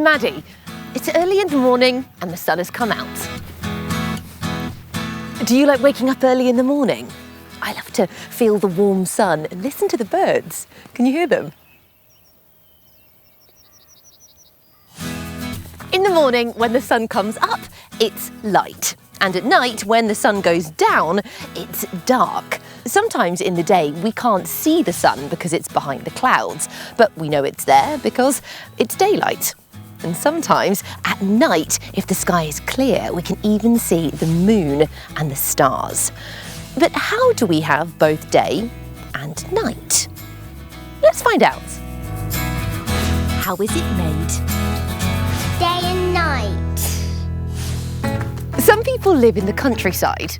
Maddie. It's early in the morning and the sun has come out. Do you like waking up early in the morning? I love to feel the warm sun and listen to the birds. Can you hear them? In the morning, when the sun comes up, it's light. And at night, when the sun goes down, it's dark. Sometimes in the day, we can't see the sun because it's behind the clouds, but we know it's there because it's daylight. And sometimes at night, if the sky is clear, we can even see the moon and the stars. But how do we have both day and night? Let's find out. How is it made? Day and night. Some people live in the countryside.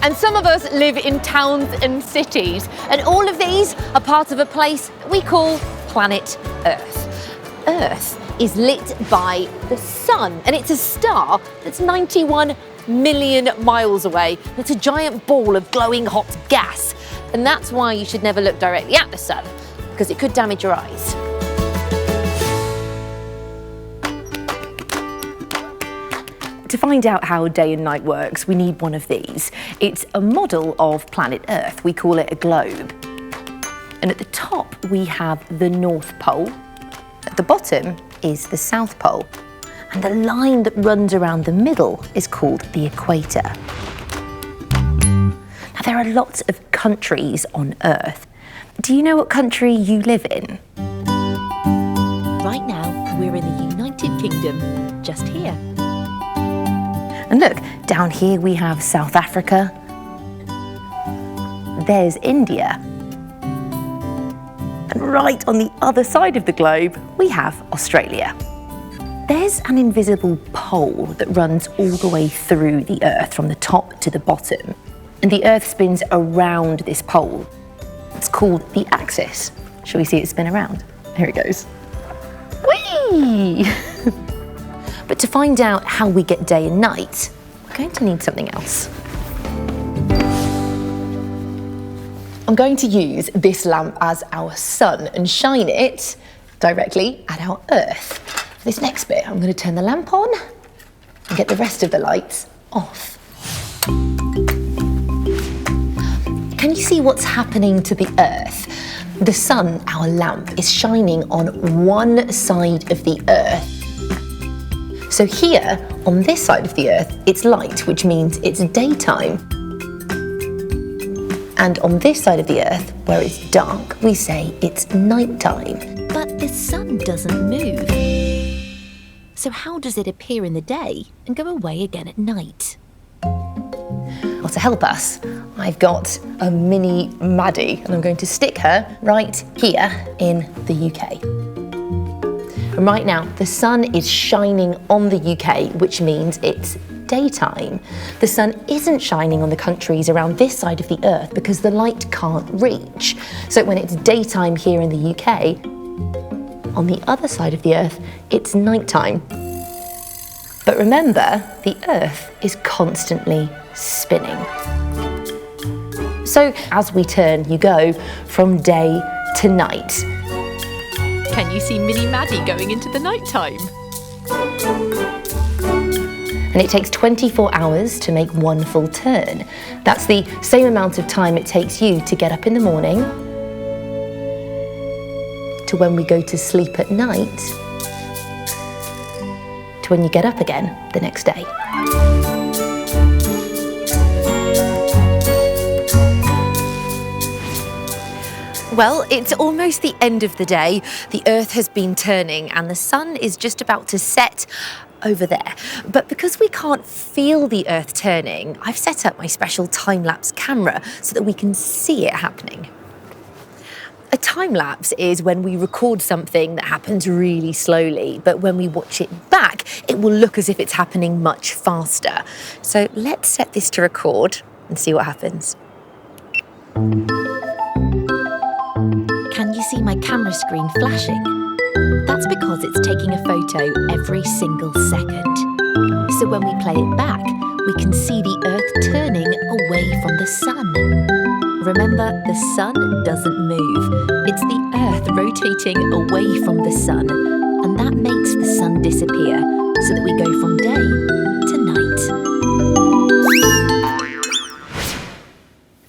And some of us live in towns and cities. And all of these are part of a place that we call planet Earth. Earth is lit by the sun, and it's a star that's 91 million miles away. It's a giant ball of glowing hot gas. And that's why you should never look directly at the sun, because it could damage your eyes. To find out how day and night works, we need one of these. It's a model of planet Earth. We call it a globe. And at the top, we have the North Pole. At the bottom is the South Pole. And the line that runs around the middle is called the equator. Now, there are lots of countries on Earth. Do you know what country you live in? Right now, we're in the United Kingdom, just here. And look, down here we have South Africa. There's India. And right on the other side of the globe, we have Australia. There's an invisible pole that runs all the way through the Earth, from the top to the bottom. And the Earth spins around this pole. It's called the axis. Shall we see it spin around? Here it goes. Whee! But to find out how we get day and night, we're going to need something else. I'm going to use this lamp as our sun and shine it directly at our Earth. For this next bit, I'm going to turn the lamp on and get the rest of the lights off. Can you see what's happening to the Earth? The sun, our lamp, is shining on one side of the Earth. So here, on this side of the Earth, it's light, which means it's daytime. And on this side of the Earth, where it's dark, we say it's nighttime. But the sun doesn't move. So how does it appear in the day and go away again at night? Well, to help us, I've got a mini Maddie, and I'm going to stick her right here in the UK. And right now, the sun is shining on the UK, which means it's daytime. The sun isn't shining on the countries around this side of the Earth because the light can't reach. So when it's daytime here in the UK, on the other side of the Earth, it's nighttime. But remember, the Earth is constantly spinning. So as we turn, you go from day to night. Can you see Mini Maddie going into the nighttime? And it takes 24 hours to make one full turn. That's the same amount of time it takes you to get up in the morning, to when we go to sleep at night, to when you get up again the next day. Well, it's almost the end of the day. The Earth has been turning and the sun is just about to set over there. But because we can't feel the Earth turning, I've set up my special time-lapse camera so that we can see it happening. A time-lapse is when we record something that happens really slowly, but when we watch it back, it will look as if it's happening much faster. So let's set this to record and see what happens. Can you see my camera screen flashing? That's because it's taking a photo every single second. So when we play it back, we can see the Earth turning away from the sun. Remember, the sun doesn't move. It's the Earth rotating away from the sun. and that makes the sun disappear so that we go from day to night.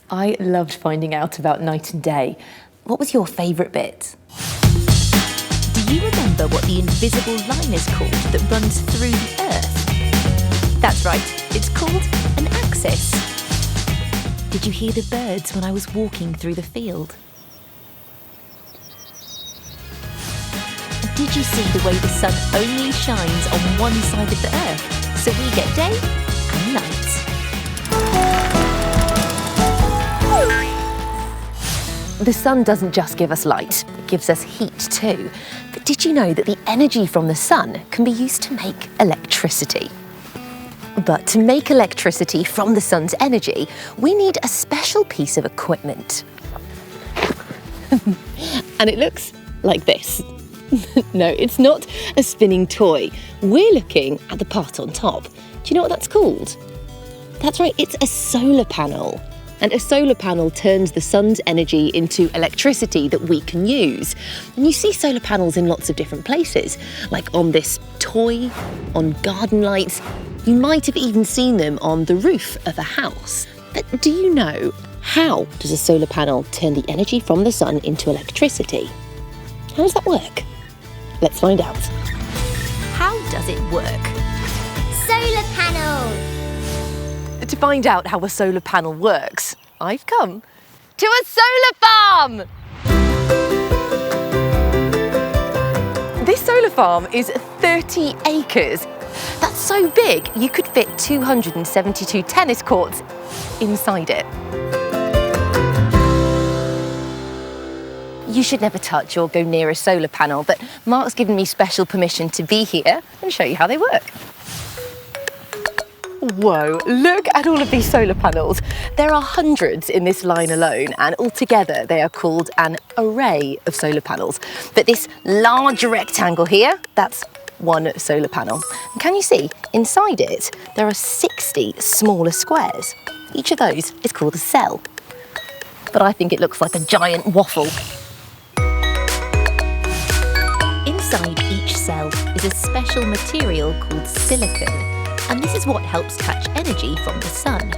I loved finding out about night and day. What was your favourite bit? Do you remember what the invisible line is called that runs through the Earth? That's right, it's called an axis. Did you hear the birds when I was walking through the field? Did you see the way the sun only shines on one side of the Earth, so we get day and night? The sun doesn't just give us light, it gives us heat too. But did you know that the energy from the sun can be used to make electricity? But to make electricity from the sun's energy, we need a special piece of equipment. And it looks like this. No, it's not a spinning toy. We're looking at the part on top. Do you know what that's called? That's right, it's a solar panel. And a solar panel turns the sun's energy into electricity that we can use. And you see solar panels in lots of different places, like on this toy, on garden lights. You might have even seen them on the roof of a house. But do you know, how does a solar panel turn the energy from the sun into electricity? How does that work? Let's find out. How does it work? Solar panels. To find out how a solar panel works, I've come to a solar farm! This solar farm is 30 acres. That's so big, you could fit 272 tennis courts inside it. You should never touch or go near a solar panel, but Mark's given me special permission to be here and show you how they work. Whoa, look at all of these solar panels. There are hundreds in this line alone, and altogether they are called an array of solar panels. But this large rectangle here, that's one solar panel. And can you see, inside it, there are 60 smaller squares. Each of those is called a cell. But I think it looks like a giant waffle. Inside each cell is a special material called silicon. And this is what helps catch energy from the sun.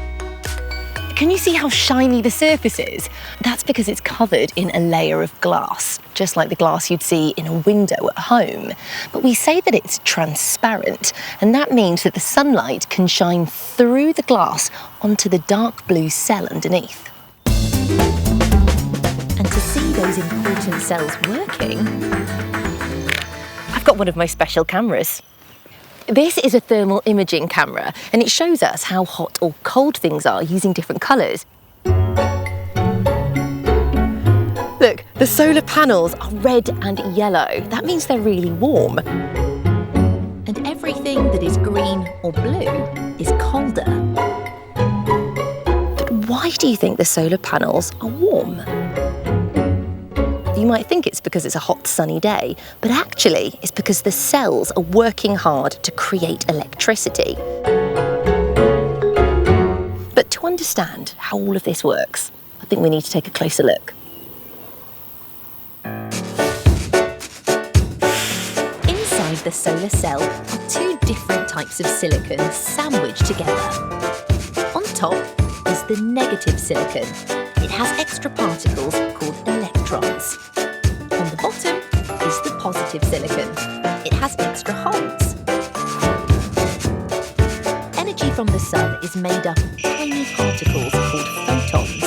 Can you see how shiny the surface is? That's because it's covered in a layer of glass, just like the glass you'd see in a window at home. But we say that it's transparent, and that means that the sunlight can shine through the glass onto the dark blue cell underneath. And to see those important cells working, I've got one of my special cameras. This is a thermal imaging camera, and it shows us how hot or cold things are using different colours. Look, the solar panels are red and yellow. That means they're really warm. and everything that is green or blue is colder. But why do you think the solar panels are warm? You might think it's because it's a hot, sunny day, but actually it's because the cells are working hard to create electricity. But to understand how all of this works, I think we need to take a closer look. Inside the solar cell are two different types of silicon sandwiched together. On top is the negative silicon. It has extra particles called electrons. On the bottom is the positive silicon. It has extra holes. Energy from the sun is made up of tiny particles called photons.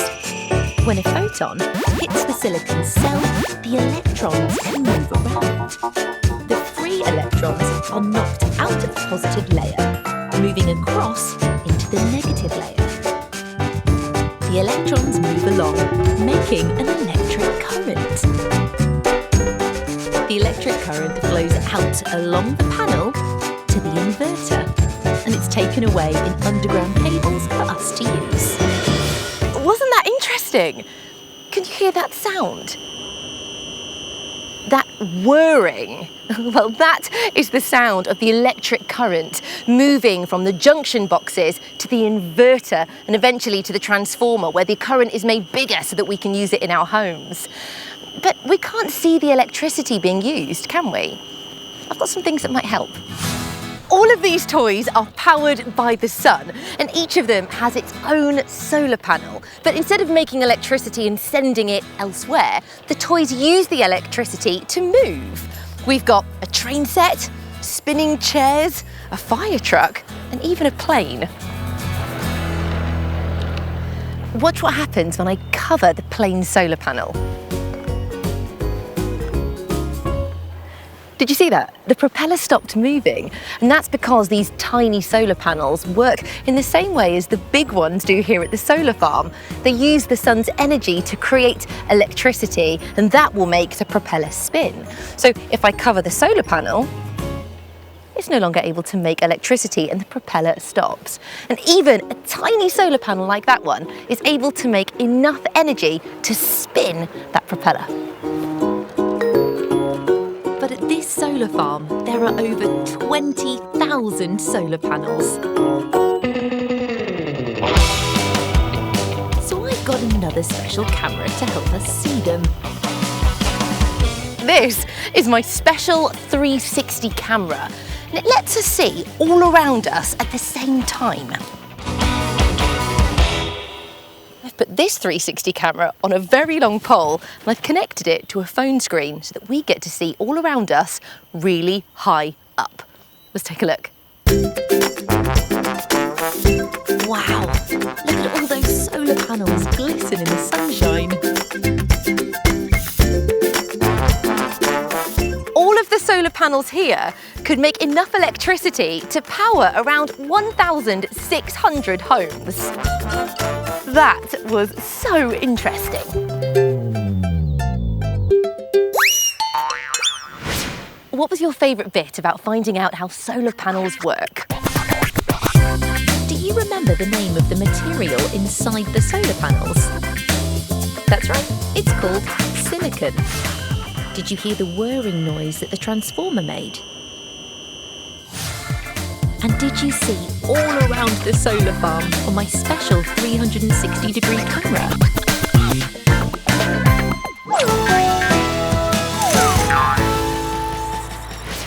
When a photon hits the silicon cell, the electrons can move around. The free electrons are knocked out of the positive layer, moving across into the negative layer. The electrons move along, making an electric current. The electric current flows out along the panel to the inverter, and it's taken away in underground cables for us to use. Wasn't that interesting? Can you hear that sound? That whirring. Well, that is the sound of the electric current moving from the junction boxes to the inverter and eventually to the transformer, where the current is made bigger so that we can use it in our homes. But we can't see the electricity being used, can we? I've got some things that might help. All of these toys are powered by the sun, and each of them has its own solar panel. But instead of making electricity and sending it elsewhere, the toys use the electricity to move. We've got a train set, spinning chairs, a fire truck, and even a plane. Watch what happens when I cover the plane's solar panel. Did you see that? The propeller stopped moving, and that's because these tiny solar panels work in the same way as the big ones do here at the solar farm. They use the sun's energy to create electricity, and that will make the propeller spin. So if I cover the solar panel, it's no longer able to make electricity and the propeller stops. And even a tiny solar panel like that one is able to make enough energy to spin that propeller. But at this solar farm, there are over 20,000 solar panels. So I've got another special camera to help us see them. This is my special 360 camera, and it lets us see all around us at the same time. I've put this 360 camera on a very long pole, and I've connected it to a phone screen so that we get to see all around us really high up. Let's take a look. Wow, look at all those solar panels glisten in the sunshine. All of the solar panels here could make enough electricity to power around 1,600 homes. That was so interesting. What was your favourite bit about finding out how solar panels work? Do you remember the name of the material inside the solar panels? That's right, it's called silicon. Did you hear the whirring noise that the transformer made? And did you see all around the solar farm on my special 360-degree camera?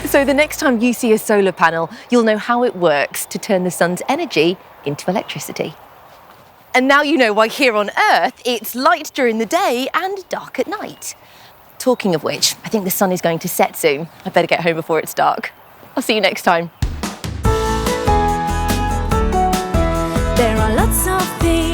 So the next time you see a solar panel, you'll know how it works to turn the sun's energy into electricity. And now you know why here on Earth it's light during the day and dark at night. Talking of which, I think the sun is going to set soon. I better get home before it's dark. I'll see you next time. There are lots of things